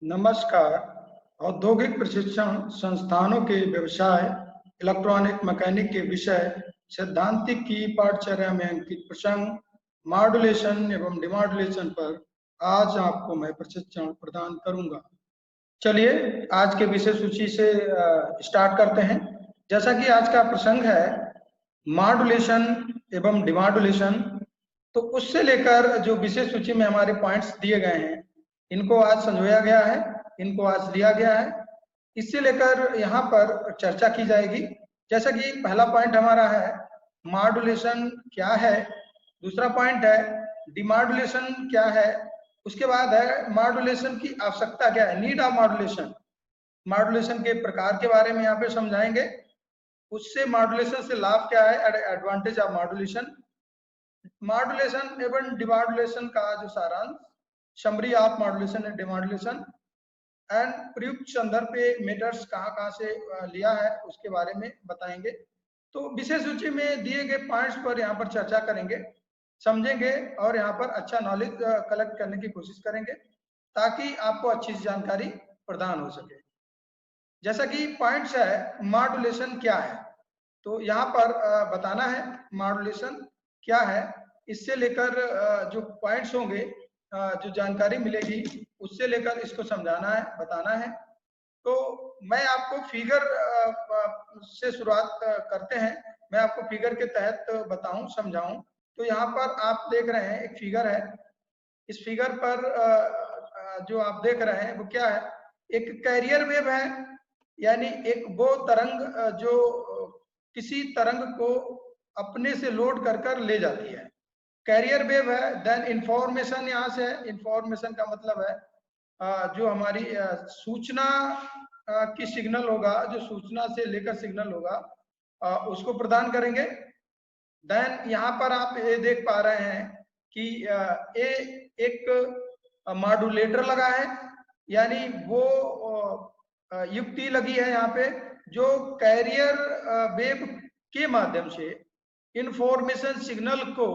नमस्कार। औद्योगिक प्रशिक्षण संस्थानों के व्यवसाय इलेक्ट्रॉनिक मैकेनिक के विषय सैद्धांतिक की पाठचर्या में अंकित प्रसंग मॉड्यूलेशन एवं डिमॉड्यूलेशन पर आज आपको मैं प्रशिक्षण प्रदान करूंगा। चलिए आज के विषय सूची से स्टार्ट करते हैं। जैसा कि आज का प्रसंग है मॉड्यूलेशन एवं डिमॉड्यूलेशन, तो उससे लेकर जो विषय सूची में हमारे पॉइंट्स दिए गए हैं इनको आज संजोया गया है, इनको आज लिया गया है। इससे लेकर यहाँ पर चर्चा की जाएगी। जैसा कि पहला पॉइंट हमारा है मॉड्यूलेशन क्या है, दूसरा पॉइंट है डिमॉड्यूलेशन क्या है, उसके बाद है मॉड्यूलेशन की आवश्यकता क्या है, नीड ऑफ मॉड्यूलेशन। मॉड्यूलेशन के प्रकार के बारे में यहाँ पे समझाएंगे, उससे मॉड्यूलेशन से लाभ क्या है, एडवांटेज ऑफ मॉड्यूलेशन, मॉड्यूलेशन एवं डिमॉड्यूलेशन का जो सारांश, summary of modulation and demodulation and प्रयुक्त संदर्भ पे मेटर्स कहाँ से लिया है उसके बारे में बताएंगे। तो विषय सूची में दिए गए पॉइंट्स पर यहाँ पर चर्चा करेंगे, समझेंगे और यहाँ पर अच्छा नॉलेज कलेक्ट करने की कोशिश करेंगे ताकि आपको अच्छी जानकारी प्रदान हो सके। जैसा कि पॉइंट्स है मॉड्यूलेशन क्या है, तो यहाँ पर बताना है मॉड्यूलेशन क्या है। इससे लेकर जो पॉइंट्स होंगे, जो जानकारी मिलेगी उससे लेकर इसको समझाना है, बताना है। तो मैं आपको फिगर से शुरुआत करते हैं, मैं आपको फिगर के तहत बताऊं समझाऊं। तो यहाँ पर आप देख रहे हैं एक फिगर है, इस फिगर पर जो आप देख रहे हैं वो क्या है, एक कैरियर वेव है, यानी एक वो तरंग जो किसी तरंग को अपने से लोड कर कर ले जाती है, कैरियर वेव है। देन इंफॉर्मेशन यहाँ से है, इंफॉर्मेशन का मतलब है जो हमारी सूचना की सिग्नल होगा, जो सूचना से लेकर सिग्नल होगा उसको प्रदान करेंगे। देन यहाँ पर आप ये देख पा रहे हैं कि ये एक मॉड्यूलेटर लगा है, यानी वो युक्ति लगी है यहाँ पे जो कैरियर वेव के माध्यम से इंफॉर्मेशन सिग्नल को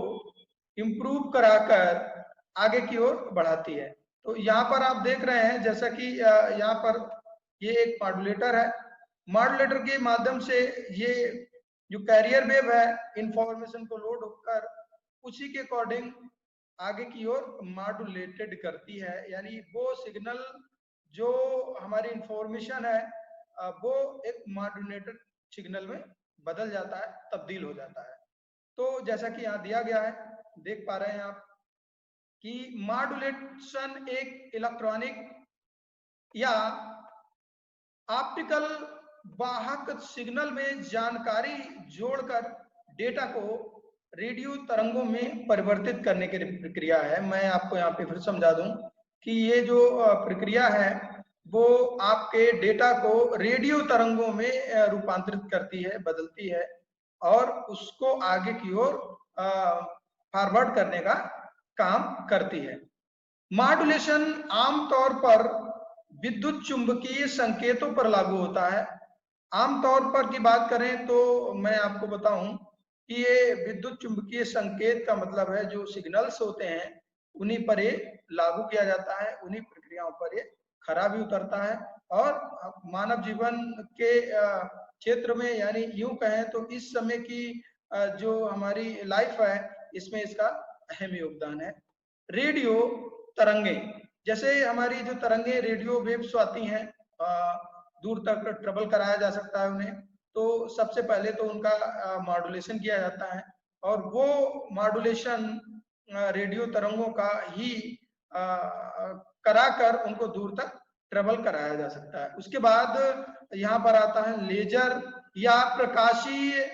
इम्प्रूव कराकर आगे की ओर बढ़ाती है। तो यहाँ पर आप देख रहे हैं जैसा कि यहाँ पर ये एक मॉड्यूलेटर है, मॉड्यूलेटर के माध्यम से ये जो कैरियर वेव है इंफॉर्मेशन को लोड होकर उसी के अकॉर्डिंग आगे की ओर मॉड्यूलेटेड करती है, यानी वो सिग्नल जो हमारी इंफॉर्मेशन है वो एक मॉड्यूलेटेड सिग्नल में बदल जाता है, तब्दील हो जाता है। तो जैसा कि यहाँ दिया गया है, देख पा रहे हैं आप कि मॉड्यूलेशन एक इलेक्ट्रॉनिक या ऑप्टिकल वाहक सिग्नल में जानकारी जोड़कर डेटा को रेडियो तरंगों में परिवर्तित करने की प्रक्रिया है। मैं आपको यहाँ पे फिर समझा दूं कि ये जो प्रक्रिया है वो आपके डेटा को रेडियो तरंगों में रूपांतरित करती है, बदलती है और उसको आगे की ओर फॉरवर्ड करने का काम करती है। मॉड्यूलेशन आमतौर पर विद्युत चुंबकीय संकेतों पर लागू होता है। आमतौर पर की बात करें तो मैं आपको बताऊं कि ये विद्युत चुंबकीय संकेत का मतलब है जो सिग्नल्स होते हैं उन्हीं पर ये लागू किया जाता है, उन्हीं प्रक्रियाओं पर ये खरा भी उतरता है और मानव जीवन के क्षेत्र में, यानी यूं कहें तो इस समय की जो हमारी लाइफ है इसमें इसका अहम योगदान है। रेडियो तरंगे, जैसे हमारी जो तरंगे रेडियो वेव्स आती हैं, दूर तक ट्रेवल कराया जा सकता है उन्हें, तो सबसे पहले तो उनका मॉड्यूलेशन किया जाता है और वो मॉड्यूलेशन रेडियो तरंगों का ही कराकर उनको दूर तक ट्रेवल कराया जा सकता है। उसके बाद यहाँ पर आता है लेजर या प्रकाशीय।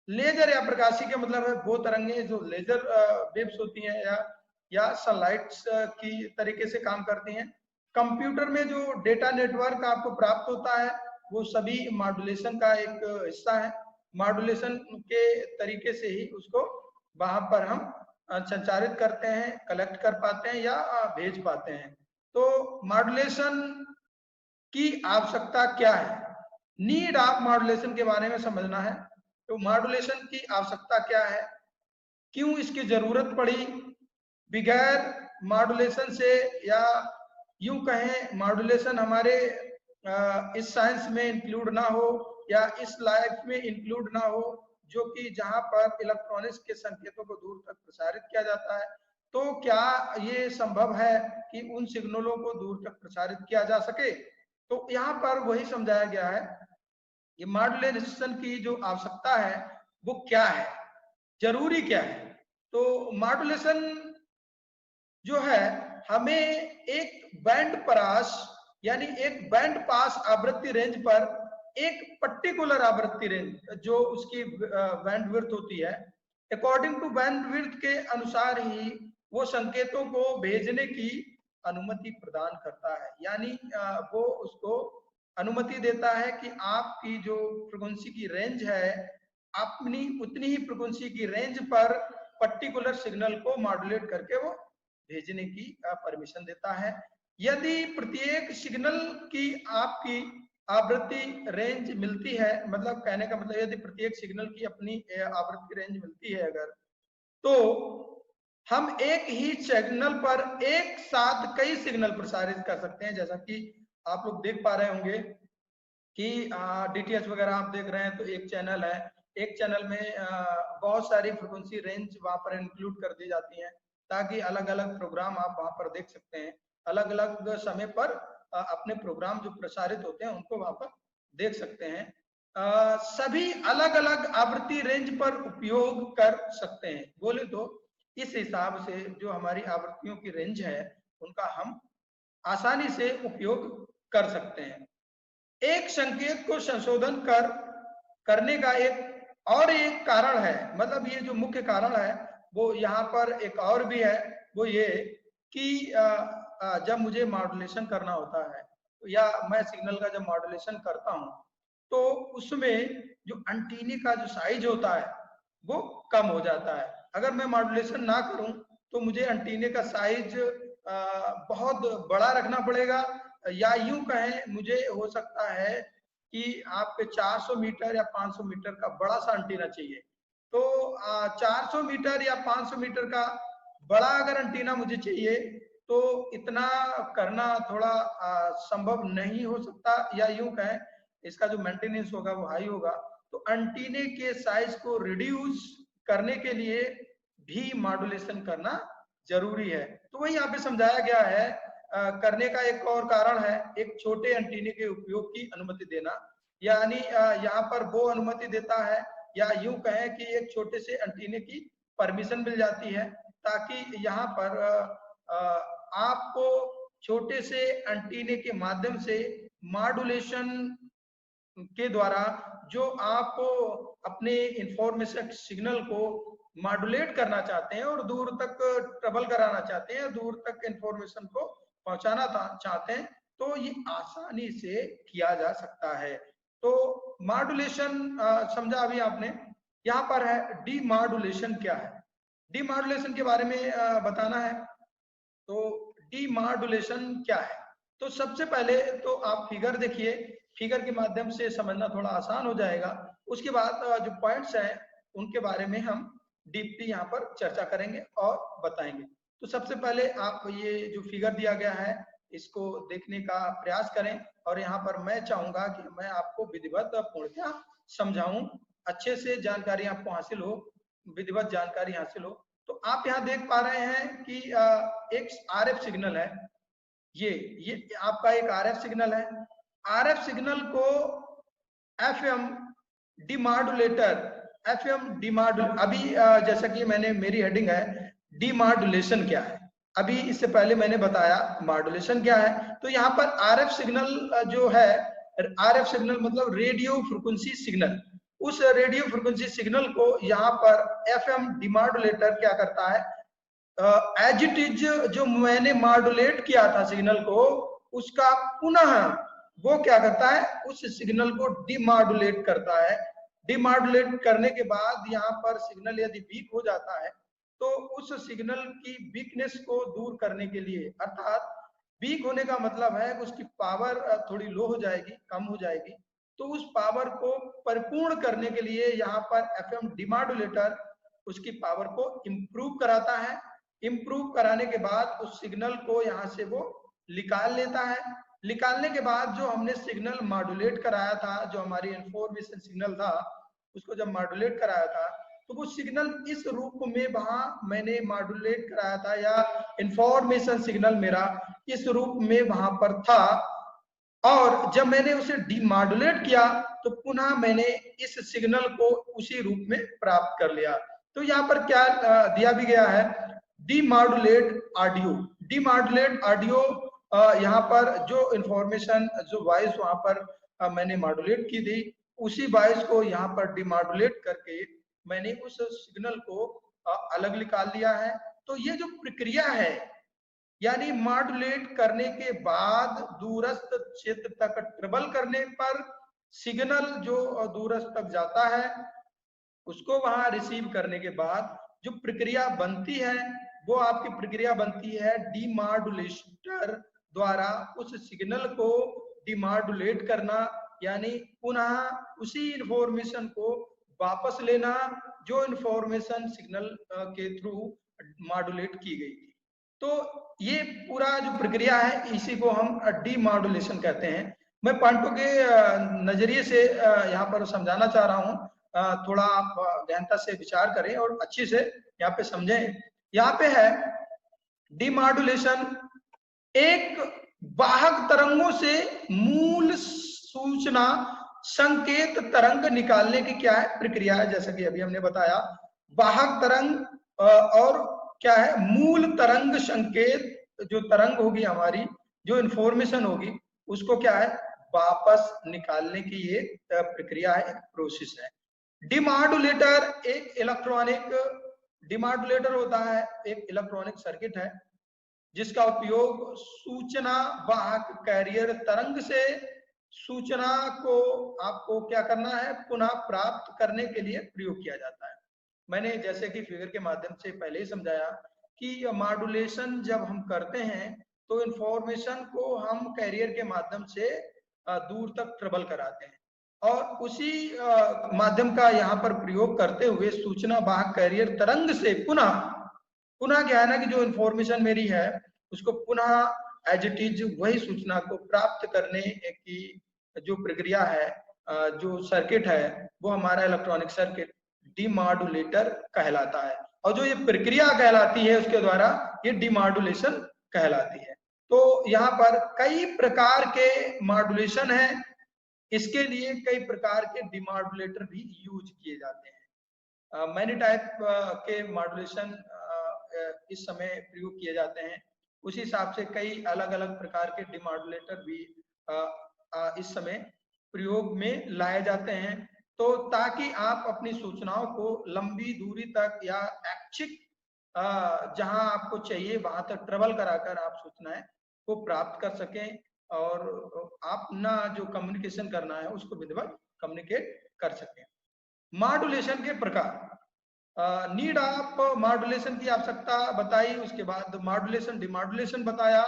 लेजर या प्रकाशी का मतलब है वो तरंगे जो लेजर वेव्स होती हैं या सनलाइट्स की तरीके से काम करती हैं। कंप्यूटर में जो डेटा नेटवर्क आपको प्राप्त होता है वो सभी मॉड्यूलेशन का एक हिस्सा है। मॉड्यूलेशन के तरीके से ही उसको वहां पर हम संचारित करते हैं, कलेक्ट कर पाते हैं या भेज पाते हैं। तो मॉड्यूलेशन की आवश्यकता क्या है, नीड ऑफ मॉड्यूलेशन के बारे में समझना है। तो मॉड्यूलेशन की आवश्यकता क्या है, क्यों इसकी जरूरत पड़ी, बगैर मॉड्यूलेशन से या यूं कहें मॉड्यूलेशन हमारे इस साइंस में इंक्लूड ना हो या इस लाइफ में इंक्लूड ना हो, जो कि जहां पर इलेक्ट्रॉनिक्स के संकेतों को दूर तक प्रसारित किया जाता है, तो क्या ये संभव है कि उन सिग्नलों को दूर तक प्रसारित किया जा सके? तो यहाँ पर वही समझाया गया है, ये मॉड्यूलेशन की जो आवश्यकता है वो क्या है, जरूरी क्या है। तो मॉड्यूलेशन जो है हमें एक बैंड पास यानी एक बैंड पास आवृत्ति रेंज पर एक पर्टिकुलर आवृत्ति रेंज जो उसकी बैंडविड्थ होती है, अकॉर्डिंग टू बैंडविड्थ के अनुसार ही वो संकेतों को भेजने की अनुमति प्रदान करता है। यानी वो उसको अनुमति देता है कि आपकी जो फ्रीक्वेंसी की रेंज है, अपनी उतनी ही फ्रीक्वेंसी की रेंज पर पर्टिकुलर सिग्नल को मॉड्यूलेट करके वो भेजने की परमिशन देता है। यदि प्रत्येक सिग्नल की आपकी आवृत्ति रेंज मिलती है, मतलब कहने का मतलब यदि प्रत्येक सिग्नल की अपनी आवृत्ति रेंज मिलती है अगर, तो हम एक ही सिग्नल पर एक साथ कई सिग्नल प्रसारित कर सकते हैं। जैसा कि आप लोग देख पा रहे होंगे कि डीटीएच वगैरह आप देख रहे हैं, तो एक चैनल है, एक चैनल में बहुत सारी फ्रिक्वेंसी रेंज वहां पर इंक्लूड कर दी जाती है ताकि अलग अलग प्रोग्राम आप वहां पर देख सकते हैं। अलग अलग समय पर अपने प्रोग्राम जो प्रसारित होते हैं उनको वहां पर देख सकते हैं। सभी अलग अलग आवृत्ति रेंज पर उपयोग कर सकते हैं। बोले तो इस हिसाब से जो हमारी आवृत्तियों की रेंज है उनका हम आसानी से उपयोग कर सकते हैं। एक संकेत को संशोधन करने का एक कारण है, मतलब ये जो मुख्य कारण है वो यहाँ पर एक और भी है, वो ये कि जब मुझे मॉड्यूलेशन करना होता है या मैं सिग्नल का जब मॉड्यूलेशन करता हूँ तो उसमें जो एंटीना का जो साइज होता है वो कम हो जाता है। अगर मैं मॉड्यूलेशन ना करूं तो मुझे एंटीने का साइज बहुत बड़ा रखना पड़ेगा, या यूं कहें मुझे हो सकता है कि आपके 400 मीटर या 500 मीटर का बड़ा सा एंटीना चाहिए। तो 400 मीटर या 500 मीटर का बड़ा अगर एंटीना मुझे चाहिए तो इतना करना थोड़ा संभव नहीं हो सकता, या यूं कहें इसका जो मेंटेनेंस होगा वो हाई होगा। तो एंटीने के साइज को रिड्यूस करने के लिए भी मॉड्यूलेशन करना जरूरी है। तो वही यहाँ पे समझाया गया है। करने का एक और कारण है एक छोटे एंटीने के उपयोग की अनुमति देना, यानी यहाँ पर वो अनुमति देता है, या यूं कहें कि एक छोटे से एंटीने की परमिशन मिल जाती है ताकि यहाँ पर आपको छोटे से एंटीने के माध्यम से मॉड्यूलेशन के द्वारा जो आप अपने इंफॉर्मेशन सिग्नल को मॉड्यूलेट करना चाहते हैं और दूर तक ट्रेवल कराना चाहते हैं, दूर तक इंफॉर्मेशन को पहुंचाना चाहते हैं, तो ये आसानी से किया जा सकता है। तो मॉड्यूलेशन समझा अभी आपने। यहाँ पर है डीमॉड्यूलेशन क्या है। डीमॉड्यूलेशन के बारे में बताना है। तो डीमॉड्यूलेशन क्या है, तो सबसे पहले तो आप फिगर देखिए, फिगर के माध्यम से समझना थोड़ा आसान हो जाएगा। उसके बाद जो पॉइंट्स हैं उनके बारे में हम डीपली यहाँ पर चर्चा करेंगे और बताएंगे। तो सबसे पहले आप ये जो फिगर दिया गया है इसको देखने का प्रयास करें, और यहाँ पर मैं चाहूंगा कि मैं आपको विधिवत पूर्णतः समझाऊं, अच्छे से जानकारी आपको हासिल हो, विधिवत जानकारी हासिल हो। तो आप यहाँ देख पा रहे हैं कि एक आरएफ सिग्नल है, ये आपका एक आरएफ सिग्नल है। आरएफ सिग्नल को एफएम डिमॉड्यूलेटर, एफएम डिमॉड्यूल, अभी जैसा कि मैंने मेरी हेडिंग है डिमॉड्यूलेशन क्या है, अभी इससे पहले मैंने बताया मॉड्यूलेशन क्या है। तो यहाँ पर आरएफ सिग्नल जो है, आरएफ सिग्नल मतलब रेडियो फ्रिक्वेंसी सिग्नल, उस रेडियो फ्रिक्वेंसी सिग्नल को यहाँ पर एफएम डिमॉड्यूलेटर क्या करता है, एज इट इज जो मैंने मॉड्यूलेट किया था सिग्नल को, उसका पुनः वो क्या करता है, उस सिग्नल को डिमॉड्यूलेट करता है। डिमॉड्यूलेट करने के बाद यहाँ पर सिग्नल यदि वीक हो जाता है तो उस सिग्नल की वीकनेस को दूर करने के लिए, अर्थात वीक होने का मतलब है कि उसकी पावर थोड़ी लो हो जाएगी, कम हो जाएगी, तो उस पावर को परिपूर्ण करने के लिए यहाँ पर एफएम डिमॉड्यूलेटर उसकी पावर को इम्प्रूव कराता है। इम्प्रूव कराने के बाद उस सिग्नल को यहाँ से वो निकाल लेता है। निकालने के बाद जो हमने सिग्नल मॉड्यूलेट कराया था, जो हमारी इंफॉर्मेशन सिग्नल था, उसको जब मॉड्यूलेट कराया था तो वो सिग्नल इस रूप में वहां मैंने मॉड्यूलेट कराया था, या इंफॉर्मेशन सिग्नल मेरा इस रूप में वहां पर था। और जब मैंने उसे डीमॉड्यूलेट किया तो पुनः मैंने इस सिग्नल को उसी रूप में प्राप्त कर लिया। तो यहाँ पर क्या दिया भी गया है, डीमॉड्यूलेट ऑडियो। डीमॉड्यूलेट ऑडियो, यहाँ पर जो इंफॉर्मेशन, जो वॉइस वहां पर मैंने मॉड्यूलेट की थी, उसी वॉइस को यहाँ पर डीमॉड्यूलेट करके मैंने उस सिग्नल को अलग निकाल लिया है। तो ये जो प्रक्रिया है, यानी मॉड्यूलेट करने के बाद दूरस्थ क्षेत्र तक ट्रेवल करने पर सिग्नल जो दूरस्थ तक जाता है, उसको वहां रिसीव करने के बाद जो प्रक्रिया बनती है, वो आपकी प्रक्रिया बनती है डीमॉड्यूलेटर द्वारा उस सिग्नल को डीमॉड्यूलेट करना, यानी पुनः उसी इंफॉर्मेशन को वापस लेना जो इंफॉर्मेशन सिग्नल के थ्रू मॉड्यूलेट की गई थी। तो ये पूरा जो प्रक्रिया है, इसी को हम डीमॉड्यूलेशन कहते हैं। मैं पॉइंटों के नजरिए से यहाँ पर समझाना चाह रहा हूँ, थोड़ा आप गहनता से विचार करें और अच्छे से यहाँ पे समझें। यहाँ पे है डीमॉड्यूलेशन, एक वाहक तरंगों से मूल सूचना संकेत तरंग निकालने की क्या है, प्रक्रिया है। जैसा कि अभी हमने बताया, वाहक तरंग और क्या है, मूल तरंग संकेत, जो तरंग होगी हमारी, जो इंफॉर्मेशन होगी, उसको क्या है, वापस निकालने की ये प्रक्रिया है, एक प्रोसेस है। डिमॉड्यूलेटर एक इलेक्ट्रॉनिक, डिमॉड्यूलेटर होता है एक इलेक्ट्रॉनिक सर्किट है जिसका उपयोग सूचना वाहक कैरियर तरंग से सूचना को आपको क्या करना है, पुनः प्राप्त करने के लिए प्रयोग किया जाता है। मैंने जैसे कि फिगर के माध्यम से पहले ही समझाया कि मॉड्यूलेशन जब हम करते हैं तो इंफॉर्मेशन को हम कैरियर के माध्यम से दूर तक ट्रेवल कराते हैं, और उसी माध्यम का यहाँ पर प्रयोग करते हुए सूचना वाहक कैरियर तरंग से पुनः पुनः क्या है ना, कि जो इंफॉर्मेशन मेरी है उसको पुनः एज इट इज वही सूचना को प्राप्त करने की जो प्रक्रिया है, जो सर्किट है, वो हमारा इलेक्ट्रॉनिक सर्किट डीमॉड्यूलेटर कहलाता है। और जो ये प्रक्रिया कहलाती है उसके द्वारा ये डीमॉड्यूलेशन कहलाती है। तो यहाँ पर कई प्रकार के मॉड्यूलेशन है, इसके लिए कई प्रकार के डीमॉड्यूलेटर भी यूज किए जाते हैं। मैनी टाइप के मॉड्यूलेशन इस समय प्रयोग किए जाते हैं। उसी हिसाब से कई अलग अलग प्रकार के डीमॉड्यूलेटर भी इस समय प्रयोग में लाए जाते हैं, तो ताकि आप अपनी सूचनाओं को लंबी दूरी तक या ऐच्छिक जहां आपको चाहिए वहां तक ट्रेवल कराकर आप सूचनाएं को प्राप्त कर सकें, और आप ना जो कम्युनिकेशन करना है उसको विधिवत कम्युनिकेट कर सकें। मॉड्यूलेशन के प्रकार, नीड ऑफ मॉड्यूलेशन की आवश्यकता बताई, उसके बाद मॉड्यूलेशन डिमॉड्यूलेशन बताया,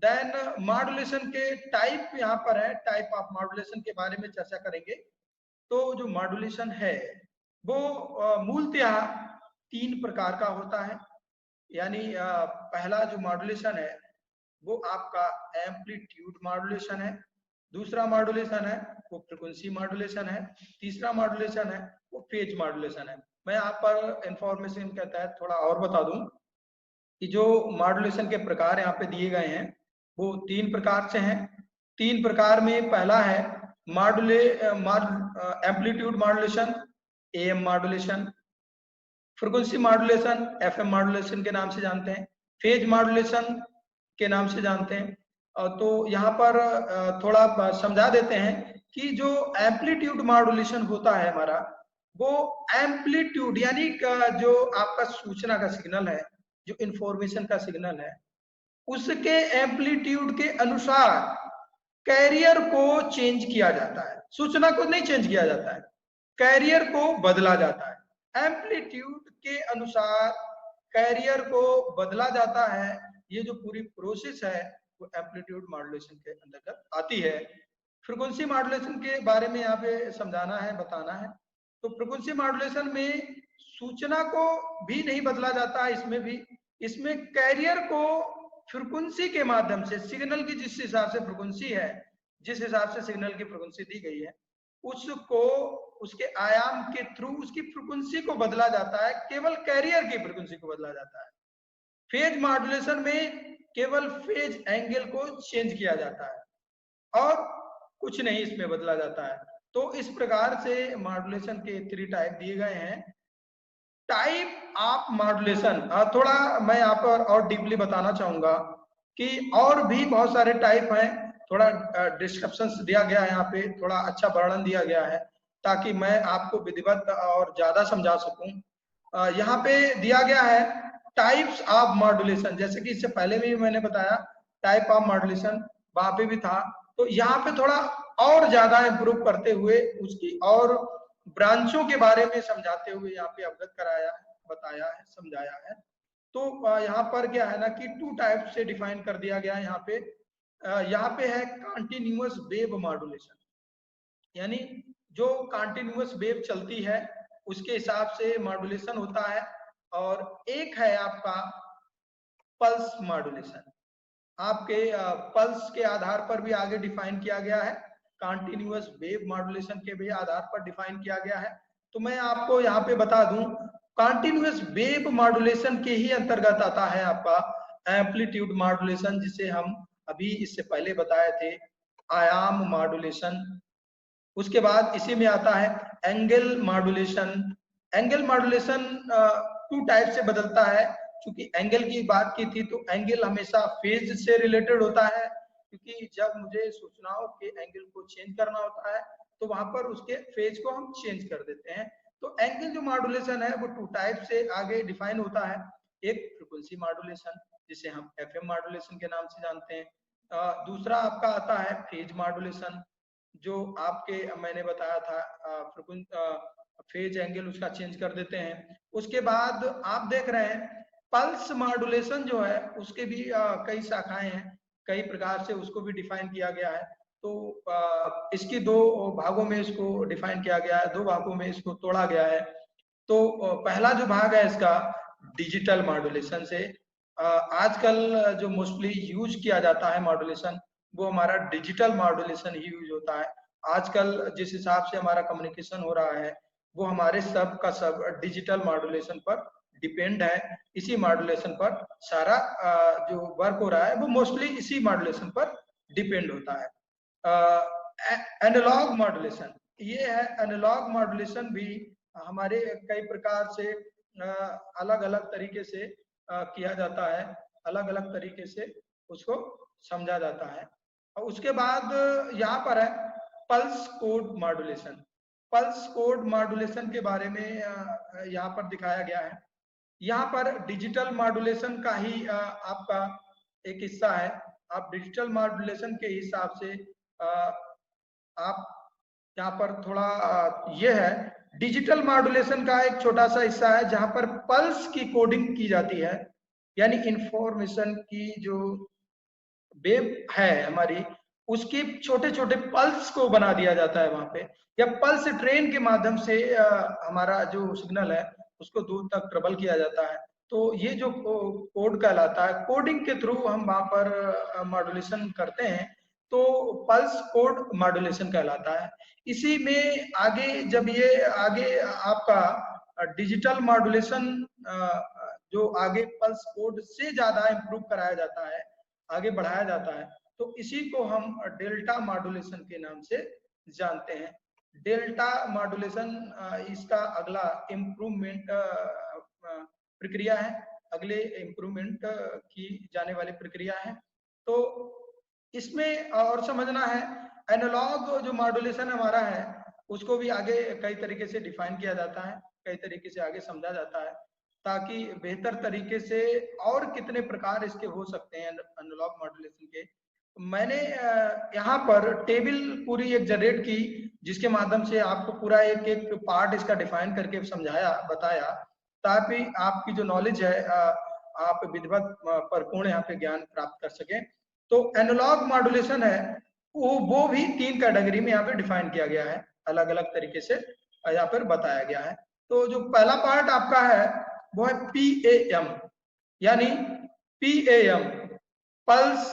देन मॉड्यूलेशन के टाइप यहाँ पर है, टाइप ऑफ मॉड्यूलेशन के बारे में चर्चा करेंगे। तो जो मॉड्यूलेशन है वो मूलतः 3 प्रकार का होता है। यानी पहला जो मॉड्यूलेशन है वो आपका एम्पलीट्यूड मॉड्यूलेशन है, दूसरा मॉड्यूलेशन है वो फ्रीक्वेंसी मॉड्यूलेशन है, तीसरा मॉड्यूलेशन है वो फेज मॉड्यूलेशन है। मैं यहाँ पर इंफॉर्मेशन के तहत थोड़ा और बता दूं कि जो मॉड्यूलेशन के प्रकार यहाँ पे दिए गए हैं वो 3 प्रकार से हैं। 3 प्रकार में पहला है amplitude modulation, am modulation, frequency modulation FM modulation के नाम से जानते हैं, फेज मॉड्यूलेशन के नाम से जानते हैं। तो यहाँ पर थोड़ा समझा देते हैं कि जो एम्पलीट्यूड मॉड्यूलेशन होता है हमारा, वो एम्पलीट्यूड यानी जो आपका सूचना का सिग्नल है, जो इंफॉर्मेशन का सिग्नल है, उसके एम्पलीट्यूड के अनुसार कैरियर को चेंज किया जाता है, सूचना को नहीं चेंज किया जाता है, कैरियर को बदला जाता है। एम्पलीट्यूड के अनुसार कैरियर को बदला जाता है, ये जो पूरी प्रोसेस है वो एम्पलीट्यूड मॉड्यूलेशन के अंतर्गत आती है। फ्रीक्वेंसी मॉड्यूलेशन के बारे में यहाँ पे समझाना है, बताना है। तो फ्रीक्वेंसी मॉड्यूलेशन में सूचना को भी नहीं बदला जाता है, इसमें कैरियर को फ्रीक्वेंसी के माध्यम से सिग्नल की जिस हिसाब से फ्रीक्वेंसी है, जिस हिसाब से सिग्नल की फ्रीक्वेंसी दी गई है, उसको उसके आयाम के थ्रू उसकी फ्रीक्वेंसी को बदला जाता है, केवल कैरियर की फ्रीक्वेंसी को बदला जाता है। फेज मॉड्यूलेशन में केवल फेज एंगल को चेंज किया जाता है और कुछ नहीं इसमें बदला जाता है। तो इस प्रकार से मॉड्यूलेशन के 3 टाइप दिए गए हैं। टाइप ऑफ मॉड्यूलेशन थोड़ा मैं यहाँ पर और डीपली बताना चाहूंगा कि और भी बहुत सारे टाइप हैं। थोड़ा डिस्क्रिप्शंस दिया गया है यहाँ पे, थोड़ा अच्छा वर्णन दिया गया है ताकि मैं आपको विधिवत और ज्यादा समझा सकूं। यहाँ पे दिया गया है टाइप्स ऑफ मॉड्यूलेशन, जैसे कि इससे पहले भी मैंने बताया टाइप ऑफ मॉड्यूलेशन, वहां पे भी था। तो यहाँ पे थोड़ा और ज्यादा इंप्रूव करते हुए उसकी और ब्रांचों के बारे में समझाते हुए यहाँ पे अवगत कराया है, बताया है, समझाया है। तो यहाँ पर क्या है ना कि 2 टाइप से डिफाइन कर दिया गया है यहाँ पे। यहाँ पे है कंटिन्यूअस वेव मॉड्यूलेशन, यानी जो कंटिन्यूअस वेव चलती है उसके हिसाब से मॉड्यूलेशन होता है। और एक है आपका पल्स मॉड्यूलेशन, आपके पल्स के आधार पर भी आगे डिफाइन किया गया है, कंटिन्यूअस वेव मॉड्यूलेशन के भी आधार पर डिफाइन किया गया है। तो मैं आपको यहाँ पे बता दूं, कंटिन्यूअस वेव मॉड्यूलेशन के ही अंतर्गत आता है आपका एम्पलीट्यूड मॉड्यूलेशन, जिसे हम अभी इससे पहले बताए थे आयाम मॉड्यूलेशन। उसके बाद इसी में आता है angle modulation. Angle modulation 2 type से बदलता है। क्योंकि एंगल की बात की थी तो एंगल हमेशा फेज से रिलेटेड होता है, क्योंकि जब मुझे सूचनाओं के एंगल को चेंज करना होता है तो वहां पर उसके फेज को हम चेंज कर देते हैं। तो एंगल जो मॉड्यूलेशन है वो 2 टाइप से आगे डिफाइन होता है। एक फ्रीक्वेंसी मॉड्यूलेशन जिसे हम एफएम मॉड्यूलेशन के नाम से जानते हैं। दूसरा आपका आता है फेज मॉड्यूलेशन, जो आपके मैंने बताया था फेज एंगल उसका चेंज कर देते हैं। उसके बाद आप देख रहे हैं पल्स मॉड्यूलेशन जो है उसके भी कई शाखाएं हैं, कई प्रकार से उसको भी डिफाइन किया गया है। तो इसकी 2 भागों में इसको डिफाइन किया गया है, 2 भागों में इसको तोड़ा गया है। तो पहला जो भाग है इसका डिजिटल मॉड्यूलेशन से, आजकल जो मोस्टली यूज किया जाता है मॉड्यूलेशन वो हमारा डिजिटल मॉड्यूलेशन ही यूज होता है। आजकल जिस हिसाब से हमारा कम्युनिकेशन हो रहा है वो हमारे सब का सब डिजिटल मॉड्यूलेशन पर डिपेंड है। इसी मॉड्यूलेशन पर सारा जो वर्क हो रहा है वो मोस्टली इसी मॉड्यूलेशन पर डिपेंड होता है। एनालॉग मॉड्यूलेशन, ये है एनालॉग मॉड्यूलेशन भी हमारे कई प्रकार से अलग अलग तरीके से किया जाता है, अलग अलग तरीके से उसको समझा जाता है। और उसके बाद यहाँ पर है pulse code modulation. Pulse code modulation के बारे में यहाँ पर दिखाया गया है। यहाँ पर डिजिटल मॉड्यूलेशन का ही आपका एक हिस्सा है। आप डिजिटल मॉड्यूलेशन के हिसाब से आप यहाँ पर थोड़ा ये है डिजिटल मॉड्यूलेशन का एक छोटा सा हिस्सा है जहां पर पल्स की कोडिंग की जाती है, यानी इंफॉर्मेशन की जो वेव है हमारी उसकी छोटे छोटे पल्स को बना दिया जाता है वहां पे, या पल्स ट्रेन के माध्यम से हमारा जो सिग्नल है उसको दूर तक ट्रेवल किया जाता है। तो ये जो कोड कहलाता है, कोडिंग के थ्रू हम वहां पर मॉड्यूलेशन करते हैं, तो पल्स कोड मॉड्यूलेशन कहलाता है। इसी में आगे जब ये आगे आपका डिजिटल मॉड्यूलेशन जो आगे पल्स कोड से ज्यादा इंप्रूव कराया जाता है, आगे बढ़ाया जाता है, तो इसी को हम डेल्टा मॉड्यूलेशन के नाम से जानते हैं। डेल्टा मॉड्यूलेशन इसका अगला इम्प्रूवमेंट प्रक्रिया है, अगले इम्प्रूवमेंट की जाने वाली प्रक्रिया है। तो इसमें और समझना है एनालॉग जो मॉड्यूलेशन हमारा है उसको भी आगे कई तरीके से डिफाइन किया जाता है, कई तरीके से आगे समझा जाता है, ताकि बेहतर तरीके से और कितने प्रकार इसके हो सकते हैं एनालॉग मॉड्यूलेशन के। मैंने यहाँ पर टेबल पूरी एक जनरेट की जिसके माध्यम से आपको पूरा एक एक पार्ट इसका डिफाइन करके समझाया, बताया, ताकि आपकी जो नॉलेज है आप विधिवत परिपूर्ण यहाँ पे ज्ञान प्राप्त कर सके। तो एनालॉग मॉड्यूलेशन है वो भी 3 कैटेगरी में यहाँ पे डिफाइन किया गया है, अलग अलग तरीके से यहाँ पर बताया गया है। तो जो पहला पार्ट आपका है वो है PAM, यानी PAM पल्स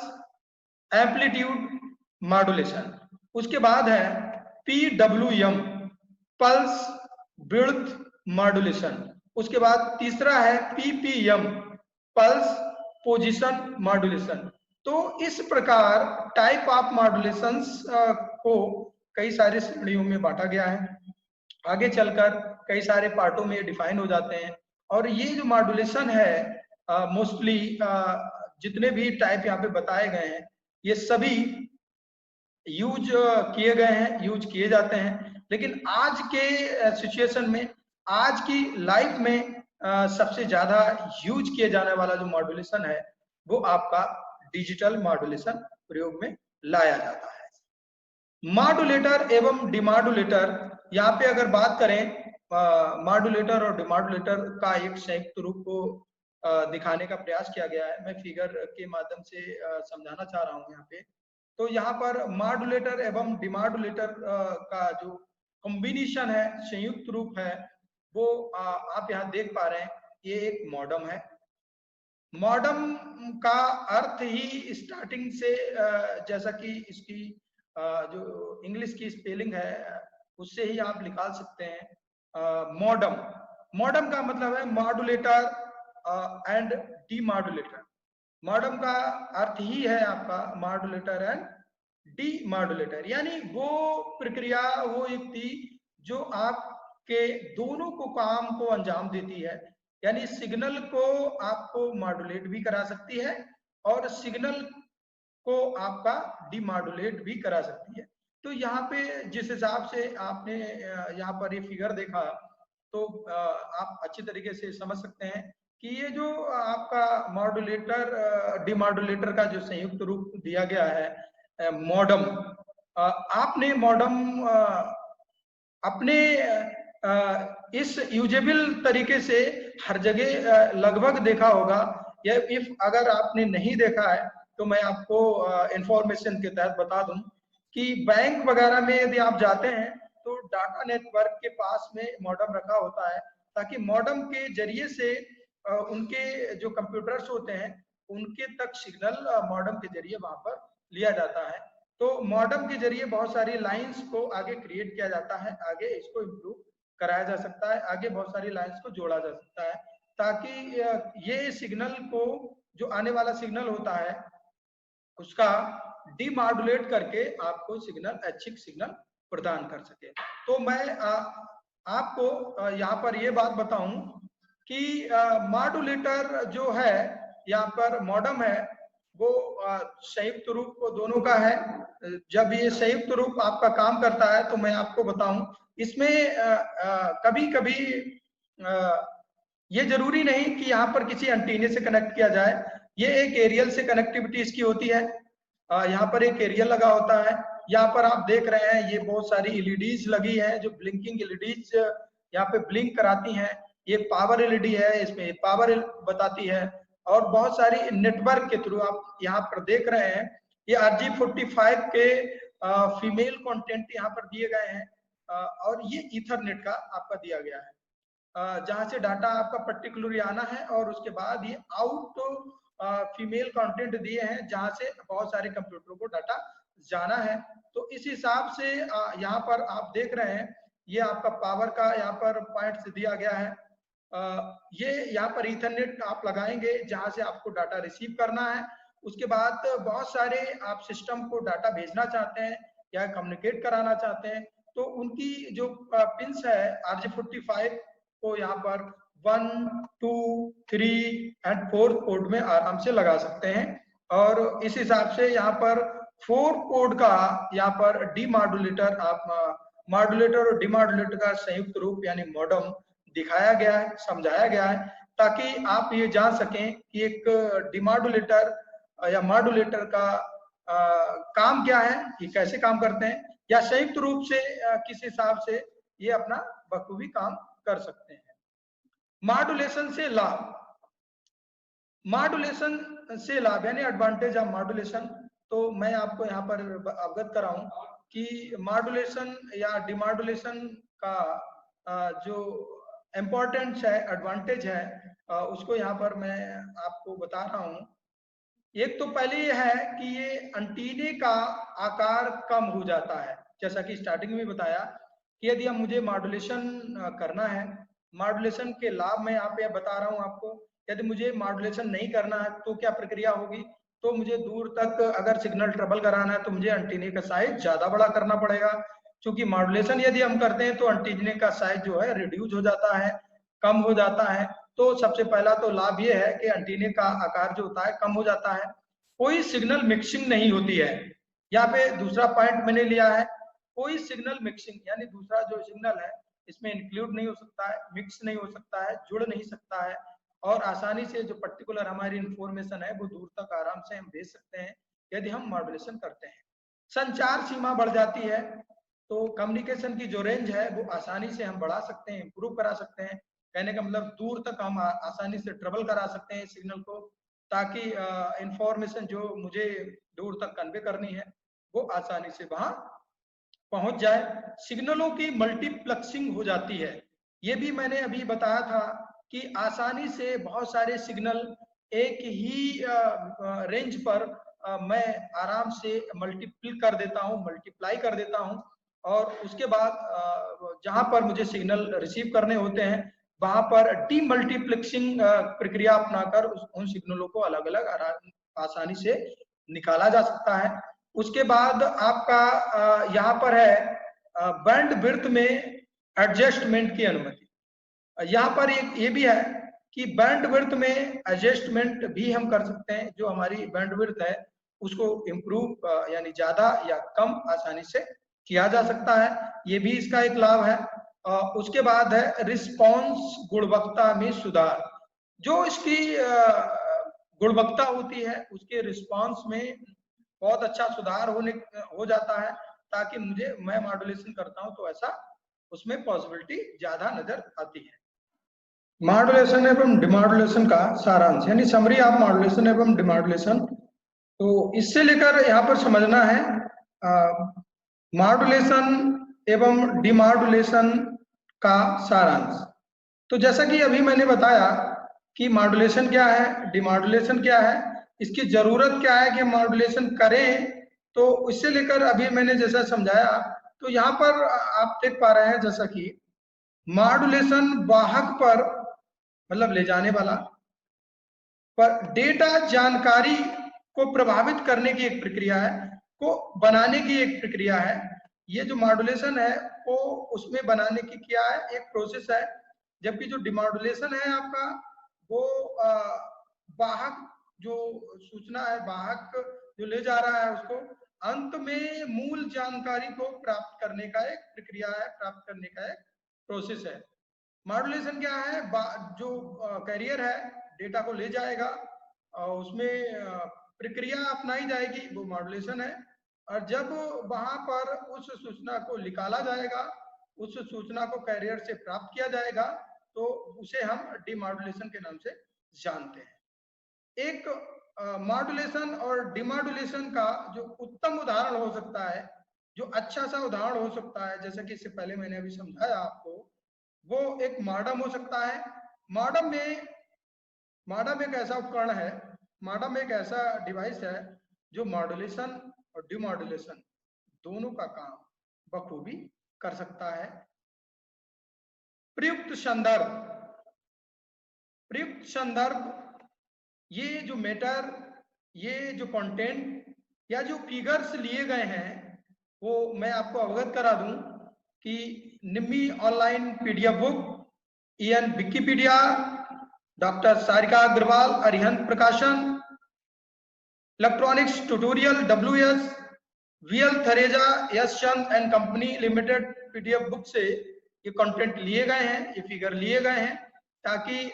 एम्पलीट्यूड मॉड्यूलेशन। उसके बाद है PWM, पल्स विड्थ मॉड्यूलेशन। उसके बाद तीसरा है PPM, पल्स पोजीशन मॉड्यूलेशन। तो इस प्रकार टाइप ऑफ मॉड्यूलेशंस को कई सारी श्रेणियों में बांटा गया है। आगे चलकर कई सारे पार्टों में डिफाइन हो जाते हैं। और ये जो मॉड्यूलेशन है मोस्टली जितने भी टाइप यहाँ पे बताए गए हैं ये सभी यूज किए गए हैं, यूज किए जाते हैं। लेकिन आज के सिचुएशन में, आज की लाइफ में सबसे ज्यादा यूज किए जाने वाला जो मॉड्यूलेशन है वो आपका डिजिटल मॉड्यूलेशन प्रयोग में लाया जाता है। मॉड्यूलेटर एवं डिमॉड्यूलेटर, यहाँ पे अगर बात करें मॉड्यूलेटर और डिमॉड्यूलेटर का एक संयुक्त रूप को दिखाने का प्रयास किया गया है। मैं फिगर के माध्यम से समझाना चाह रहा हूँ यहाँ पे। तो यहाँ पर मॉड्यूलेटर एवं डिमॉड्यूलेटर का जो कॉम्बिनेशन है, संयुक्त रूप है, वो आप यहाँ देख पा रहे हैं। ये एक मॉडम है। मॉडम का अर्थ ही स्टार्टिंग से जैसा कि इसकी जो इंग्लिश की स्पेलिंग है उससे ही आप निकाल सकते हैं। मॉडम, मॉडम का मतलब है मॉड्यूलेटर एंड डीमॉड्यूलेटर। मॉडम का अर्थ ही है आपका मॉड्यूलेटर एंड डीमॉड्यूलेटर, यानी वो प्रक्रिया, वो युक्ति जो आपके दोनों को काम को अंजाम देती है। यानी सिग्नल को आपको मॉड्यूलेट भी करा सकती है और सिग्नल को आपका डिमॉड्यूलेट भी करा सकती है। तो यहाँ पे जिस हिसाब से आपने यहाँ पर ये फिगर देखा तो आप अच्छी तरीके से समझ सकते हैं कि ये जो आपका मॉड्यूलेटर डिमॉड्यूलेटर का जो संयुक्त रूप दिया गया है मॉडम, आपने मॉडम अपने इस यूजेबल तरीके से हर जगह लगभग देखा होगा। या इफ अगर आपने नहीं देखा है तो मैं आपको इंफॉर्मेशन के तहत बता दूं कि बैंक वगैरह में यदि आप जाते हैं तो डाटा नेटवर्क के पास में मॉडम रखा होता है, ताकि मॉडम के जरिए से उनके जो कंप्यूटर्स होते हैं उनके तक सिग्नल मॉडम के जरिए वहां पर लिया जाता है। तो मॉडम के जरिए बहुत सारी लाइंस को आगे क्रिएट किया जाता है, आगे इसको इम्प्रूव कराया जा सकता है, आगे बहुत सारी लाइंस को जोड़ा जा सकता है, ताकि ये सिग्नल को, जो आने वाला सिग्नल होता है उसका डिमॉड्यूलेट करके आपको सिग्नल, ऐच्छिक सिग्नल प्रदान कर सके। तो मैं आपको यहाँ पर ये बात बताऊं कि मॉड्यूलेटर जो है, यहाँ पर मॉडम है, वो संयुक्त रूप दोनों का है। जब ये संयुक्त रूप आपका काम करता है तो मैं आपको बताऊं, इसमें कभी कभी ये जरूरी नहीं कि यहाँ पर किसी एंटीने से कनेक्ट किया जाए। ये एक एरियल से कनेक्टिविटी इसकी होती है। यहाँ पर एक एरियल लगा होता है। यहाँ पर आप देख रहे हैं ये बहुत सारी एलईडीज लगी है, जो ब्लिंकिंग एलईडीज यहाँ पे ब्लिंक कराती हैं। ये पावर एलईडी है, इसमें पावर बताती है। और बहुत सारी नेटवर्क के थ्रू आप यहाँ पर देख रहे हैं, ये RJ45 के फीमेल कंटेंट यहाँ पर दिए गए हैं। और ये ईथरनेट का आपका दिया गया है, जहां से डाटा आपका पर्टिकुलरली आना है, और उसके बाद ये आउट फीमेल कंटेंट दिए हैं जहां से बहुत सारे कंप्यूटरों को डाटा जाना है। तो इस हिसाब से यहाँ पर आप देख रहे हैं, ये आपका पावर का यहाँ पर पॉइंट्स दिया गया है। ये यहाँ पर ईथरनेट आप लगाएंगे जहां से आपको डाटा रिसीव करना है। उसके बाद बहुत सारे आप सिस्टम को डाटा भेजना चाहते हैं या कम्युनिकेट कराना चाहते हैं, तो उनकी जो पिंस है RJ45 को यहाँ पर 1, 2, 3 एंड 4 पोर्ट में आराम से लगा सकते हैं। और इस हिसाब से यहाँ पर 4 पोर्ट का यहाँ पर डीमॉड्यूलेटर, आप मॉड्यूलेटर और डीमॉड्यूलेटर का संयुक्त रूप यानी मॉडम दिखाया गया है, समझाया गया है, ताकि आप ये जान सकें कि एक डीमॉड्यूलेटर या मॉड्यूलेटर का काम क्या है, ये कैसे काम करते हैं, या संयुक्त रूप से किस हिसाब से ये अपना बखूबी काम कर सकते हैं। मॉड्यूलेशन से लाभ, मॉड्यूलेशन से लाभ यानी एडवांटेज ऑफ मॉड्यूलेशन। तो मैं आपको यहाँ पर अवगत कराऊं कि मॉड्यूलेशन या डिमॉड्यूलेशन का जो इम्पोर्टेंस है, एडवांटेज है, उसको यहाँ पर मैं आपको बता रहा हूँ। एक तो पहले ये है कि ये एंटीने का आकार कम हो जाता है, जैसा कि स्टार्टिंग में बताया कि यदि हम मुझे मॉड्यूलेशन करना है, मॉड्यूलेशन के लाभ मैं यहाँ पे बता रहा हूँ आपको। यदि मुझे मॉड्यूलेशन नहीं करना है तो क्या प्रक्रिया होगी, तो मुझे दूर तक अगर सिग्नल ट्रेवल कराना है तो मुझे एंटीने का साइज ज्यादा बड़ा करना पड़ेगा, क्योंकि मॉड्यूलेशन यदि हम करते हैं तो एंटीने का साइज जो है रिड्यूस हो जाता है, कम हो जाता है। तो सबसे पहला तो लाभ ये है कि एंटीने का आकार जो होता है कम हो जाता है, कोई सिग्नल मिक्सिंग नहीं होती है। यहाँ पे दूसरा पॉइंट मैंने लिया है, कोई सिग्नल मिक्सिंग, यानी दूसरा जो सिग्नल है इसमें इंक्लूड नहीं हो सकता है, मिक्स नहीं हो सकता है, जुड़ नहीं सकता है, और आसानी से जो पर्टिकुलर हमारी इंफॉर्मेशन है वो दूर तक आराम से हम भेज सकते हैं यदि हम मॉड्यूलेशन करते हैं। संचार सीमा बढ़ जाती है, तो कम्युनिकेशन की जो रेंज है वो आसानी से हम बढ़ा सकते हैं, इंप्रूव करा सकते हैं। कहने का मतलब दूर तक हम आसानी से ट्रेवल करा सकते हैं सिग्नल को, ताकि इंफॉर्मेशन जो मुझे दूर तक कन्वे करनी है वो आसानी से वहां पहुंच जाए। सिग्नलों की मल्टीप्लेक्सिंग हो जाती है, ये भी मैंने अभी बताया था कि आसानी से बहुत सारे सिग्नल एक ही रेंज पर मैं आराम से मल्टीप्लाई कर देता हूं, और उसके बाद जहां पर मुझे सिग्नल रिसीव करने होते हैं वहां पर डीमल्टीप्लेक्सिंग प्रक्रिया अपनाकर उन सिग्नलों को अलग अलग आसानी से निकाला जा सकता है। उसके बाद आपका यहाँ पर है बैंड विड्थ में एडजस्टमेंट की अनुमति। यहाँ पर एक ये भी है कि बैंड विड्थ में एडजस्टमेंट भी हम कर सकते हैं, जो हमारी बैंड विड्थ है उसको इम्प्रूव यानी ज्यादा या कम आसानी से किया जा सकता है, ये भी इसका एक लाभ है। उसके बाद है रिस्पॉन्स गुणवत्ता में सुधार। जो इसकी गुणवत्ता होती है उसके रिस्पॉन्स में बहुत अच्छा सुधार हो जाता है, ताकि मैं मॉड्यूलेशन करता हूं तो ऐसा उसमें पॉसिबिलिटी ज्यादा नजर आती है। मॉड्यूलेशन एवं डिमॉड्यूलेशन का सारांश, यानी समरी ऑफ मॉड्यूलेशन एवं डिमॉड्यूलेशन। तो इससे लेकर यहाँ पर समझना है मॉड्यूलेशन एवं डिमॉड्यूलेशन का सारांश। तो जैसा कि अभी मैंने बताया कि मॉड्यूलेशन क्या है, डिमॉड्यूलेशन क्या है, इसकी जरूरत क्या है कि मॉड्यूलेशन करें, तो इससे लेकर अभी मैंने जैसा समझाया, तो यहाँ पर आप देख पा रहे हैं जैसा कि मॉड्यूलेशन वाहक पर, मतलब ले जाने वाला पर डेटा जानकारी को प्रभावित करने की एक प्रक्रिया है, को बनाने की एक प्रक्रिया है। ये जो मॉड्यूलेशन है वो उसमें बनाने की क्या है, एक प्रोसेस है। जबकि जो डिमॉड्यूलेशन है आपका वो वाहक जो सूचना है, वाहक जो ले जा रहा है उसको अंत में मूल जानकारी को प्राप्त करने का एक प्रक्रिया है, प्राप्त करने का एक प्रोसेस है। मॉड्यूलेशन क्या है, जो कैरियर है डेटा को ले जाएगा और उसमें प्रक्रिया अपनाई जाएगी, वो मॉड्यूलेशन है। और जब वहां पर उस सूचना को निकाला जाएगा, उस सूचना को कैरियर से प्राप्त किया जाएगा, तो उसे हम डिमॉड्यूलेशन के नाम से जानते हैं। एक मॉड्यूलेशन और डिमॉड्यूलेशन का जो उत्तम उदाहरण हो सकता है, जो अच्छा सा उदाहरण हो सकता है, जैसे कि इससे पहले मैंने अभी समझाया आपको, वो एक मॉडम हो सकता है। मॉडम एक ऐसा उपकरण है, मॉडम एक ऐसा डिवाइस है जो मॉड्यूलेशन और डिमॉड्यूलेशन दोनों का काम बखूबी कर सकता है। प्रयुक्त संदर्भ, ये जो मैटर, ये जो कंटेंट या जो फिगर्स लिए गए हैं, वो मैं आपको अवगत करा दूं कि निम्मी online PDF book, EN Wikipedia, doctor Sarika Agrawal Arihant Prakashan, electronics tutorial WS, VL Thareja, S Chand and company limited PDF book से ये कंटेंट लिए गए हैं, ये फिगर लिए गए हैं, ताकि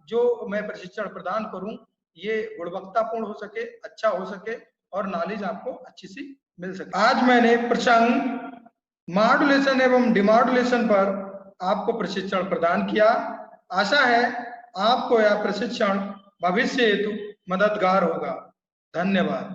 जो मैं प्रशिक्षण प्रदान करूं ये गुणवत्तापूर्ण हो सके, अच्छा हो सके और नॉलेज आपको अच्छी सी मिल सके। आज मैंने प्रसंग मॉड्यूलेशन एवं डिमॉड्यूलेशन पर आपको प्रशिक्षण प्रदान किया। आशा है आपको यह प्रशिक्षण भविष्य हेतु मददगार होगा। धन्यवाद।